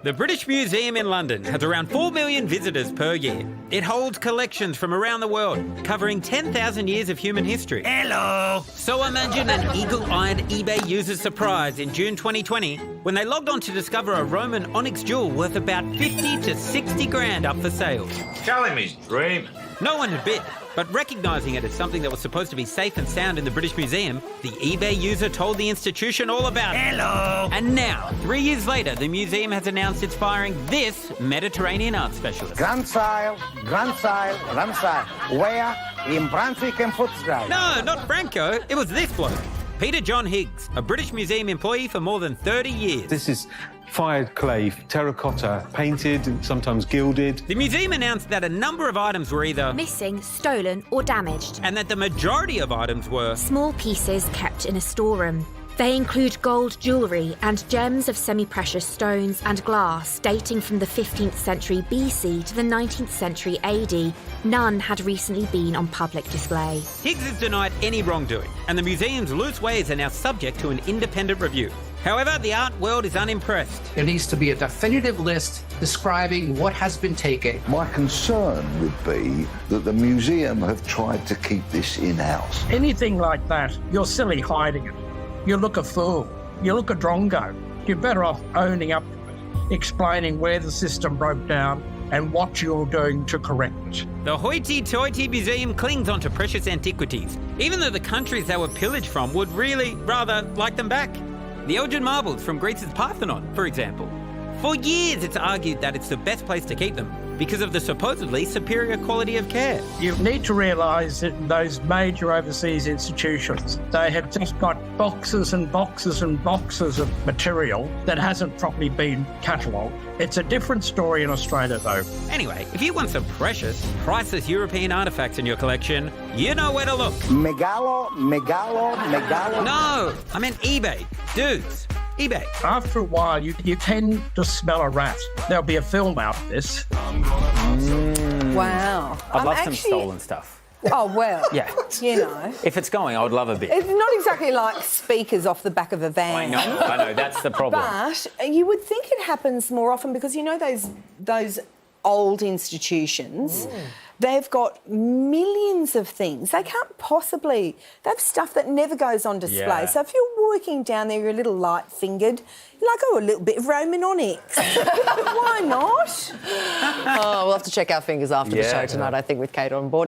The British Museum in London has around 4 million visitors per year. It holds collections from around the world, covering 10,000 years of human history. Hello! So imagine an eagle-eyed eBay user's surprise in June 2020 when they logged on to discover a Roman onyx jewel worth about 50 to 60 grand up for sale. Tell him he's dreaming. No one had bid, but recognising it as something that was supposed to be safe and sound in the British Museum, the eBay user told the institution all about it. Hello! And now, 3 years later, the museum has announced it's firing this Mediterranean art specialist. Grandchild, where? In Brunswick and Footscray. No, not Franco. It was this bloke. Peter John Higgs, a British museum employee for more than 30 years. This is fired clay, terracotta, painted, sometimes gilded. The museum announced that a number of items were either missing, stolen or damaged, and that the majority of items were small pieces kept in a storeroom. They include gold jewellery and gems of semi-precious stones and glass dating from the 15th century BC to the 19th century AD. None had recently been on public display. Higgs has denied any wrongdoing, and the museum's loose ways are now subject to an independent review. However, the art world is unimpressed. There needs to be a definitive list describing what has been taken. My concern would be that the museum have tried to keep this in-house. Anything like that, you're silly hiding it. You look a fool. You look a drongo. You're better off owning up to it, explaining where the system broke down and what you're doing to correct it. The hoity-toity museum clings onto precious antiquities, even though the countries they were pillaged from would really rather like them back. The Elgin marbles from Greece's Parthenon, for example. For years, it's argued that it's the best place to keep them because of the supposedly superior quality of care. You need to realise that those major overseas institutions, they have just got boxes and boxes and boxes of material that hasn't properly been catalogued. It's a different story in Australia, though. Anyway, if you want some precious, priceless European artefacts in your collection, you know where to look. Megalo. No, I meant eBay. Dudes, eBay. After a while, you tend to smell a rat. There'll be a film out of this. Wow. I'd love some stolen stuff. Oh, well, Yeah. you know. If it's going, I would love a bit. It's not exactly like speakers off the back of a van. I know, that's the problem. But you would think it happens more often because, you know, those old institutions, they've got millions of things. They can't possibly... They have stuff that never goes on display. Yeah. So if you're working down there, you're a little light-fingered, you're like, oh, a little bit of Roman onyx. Why not? Oh, we'll have to check our fingers after the show tonight, I think, with Kate on board.